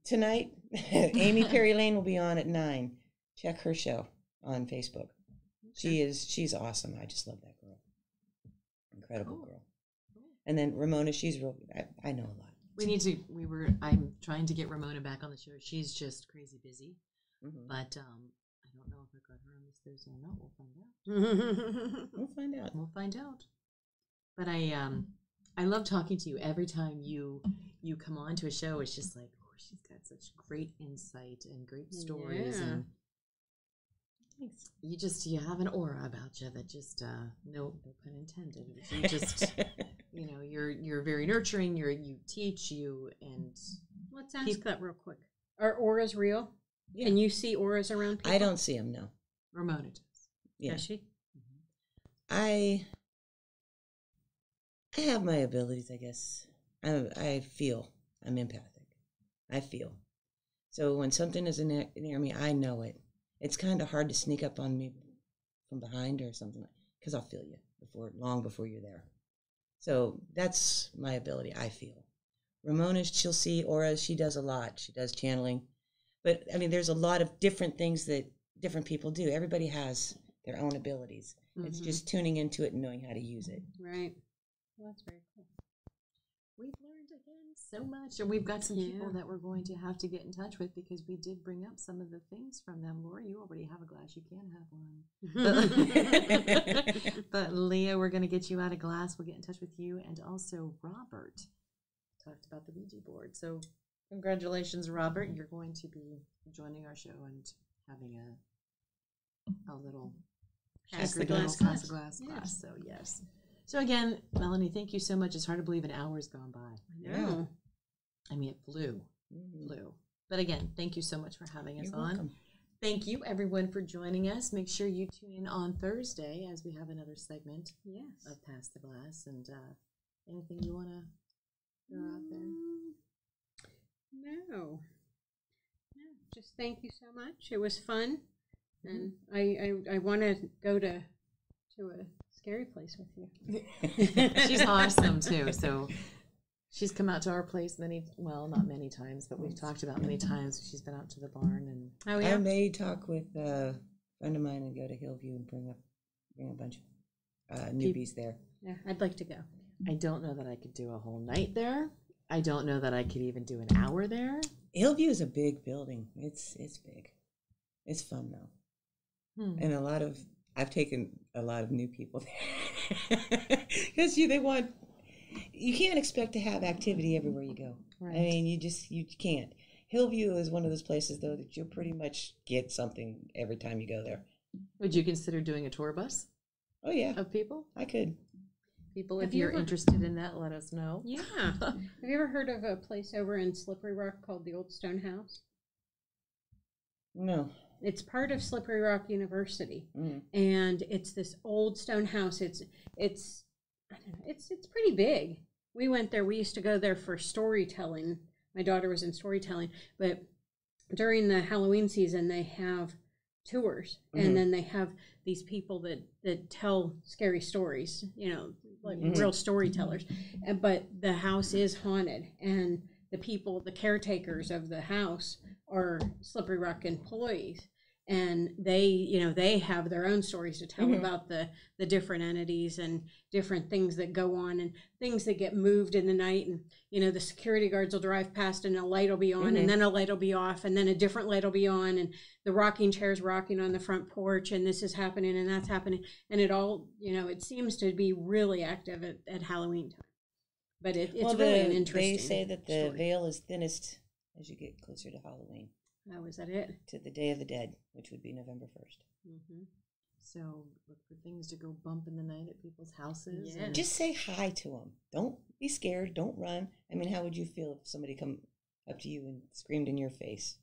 Tonight, Amy Perry Lane will be on at 9. Check her show on Facebook. Okay. She's awesome. I just love that girl. Incredible girl. And then Ramona, she's real. I know a lot. I'm trying to get Ramona back on the show. She's just crazy busy. Mm-hmm. But I don't know if I got her on this Thursday or not. We'll find out. We'll find out. But I love talking to you. Every time you come on to a show, it's just like, oh, she's got such great insight and great stories. Yeah. And you have an aura about you that just no pun intended. You just you're very nurturing. You teach and let's ask that real quick. Are auras real? Yeah. Can you see auras around people? I don't see them. No. Ramona does. Yeah. Does she? Mm-hmm. I have my abilities, I guess. I feel. I'm empathic. I feel. So when something is near me, I know it. It's kind of hard to sneak up on me from behind or something, because I'll feel you long before you're there. So that's my ability, I feel. Ramona, she'll see auras. She does a lot. She does channeling. But, I mean, there's a lot of different things that different people do. Everybody has their own abilities. Mm-hmm. It's just tuning into it and knowing how to use it. Right. Well, that's very cool. We've learned again so much, and we've got some people that we're going to have to get in touch with, because we did bring up some of the things from them. Laura, you already have a glass. You can have one. But Leah, we're going to get you out a glass. We'll get in touch with you. And also Robert talked about the Ouija board. So congratulations, Robert. You're going to be joining our show and having a little pass the glass class. So yes. So again, Melanie, thank you so much. It's hard to believe an hour's gone by. I know. I mean, it flew. But again, thank you so much for having us on. Welcome. Thank you, everyone, for joining us. Make sure you tune in on Thursday as we have another segment of Pass the Glass. And anything you want to throw out there? No. Just thank you so much. It was fun. And I want to go to a scary place with you. She's awesome too. So she's come out to our place not many times, but we've talked about many times. She's been out to the barn, and I may talk with a friend of mine and go to Hillview and bring a bunch of newbies there. Yeah, I'd like to go. I don't know that I could do a whole night there. I don't know that I could even do an hour there. Hillview is a big building. It's big. It's fun though, and I've taken a lot of new people there because you can't expect to have activity everywhere you go. Right. I mean, you can't. Hillview is one of those places, though, that you'll pretty much get something every time you go there. Would you consider doing a tour bus Oh, yeah, of people? I could. People, Have if you you're ever- interested in that, let us know. Yeah. Have you ever heard of a place over in Slippery Rock called the Old Stone House? No. It's part of Slippery Rock University, Mm. and it's this old stone house. It's I don't know, it's pretty big. We went there. We used to go there for storytelling. My daughter was in storytelling, but during the Halloween season, they have tours, and then they have these people that tell scary stories. You know, like real storytellers. But the house is haunted, and the people, the caretakers of the house, are Slippery Rock employees. And they have their own stories to tell about the different entities and different things that go on and things that get moved in the night. And, the security guards will drive past and a light will be on and then a light will be off and then a different light will be on and the rocking chair's rocking on the front porch and this is happening and that's happening. And it all, it seems to be really active at Halloween time. But it's really an interesting They say that the story. veil is thinnest as you get closer to Halloween. Oh, is that it? To the Day of the Dead, which would be November 1st. Mm-hmm. So look for things to go bump in the night at people's houses. Yeah. And Just say hi to them. Don't be scared. Don't run. I mean, how would you feel if somebody come up to you and screamed in your face?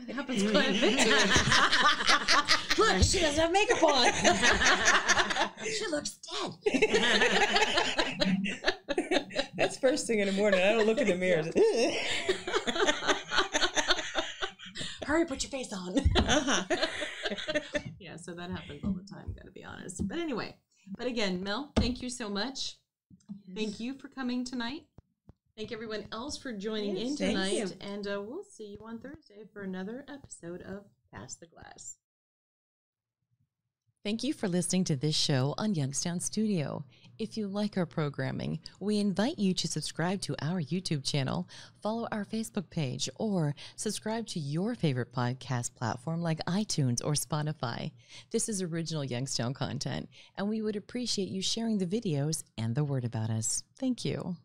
that happens quite a bit to it. Look, she doesn't have makeup on. She looks dead. That's first thing in the morning. I don't look in the mirror. Hurry, put your face on. Uh-huh. Yeah, so that happens all the time, gotta be honest. But anyway, again, Mel, thank you so much. Thank you for coming tonight. Thank everyone else for joining in thank tonight. you. And we'll see you on Thursday for another episode of Pass the Glass. Thank you for listening to this show on Youngstown Studio. If you like our programming, we invite you to subscribe to our YouTube channel, follow our Facebook page, or subscribe to your favorite podcast platform like iTunes or Spotify. This is original Youngstown content, and we would appreciate you sharing the videos and the word about us. Thank you.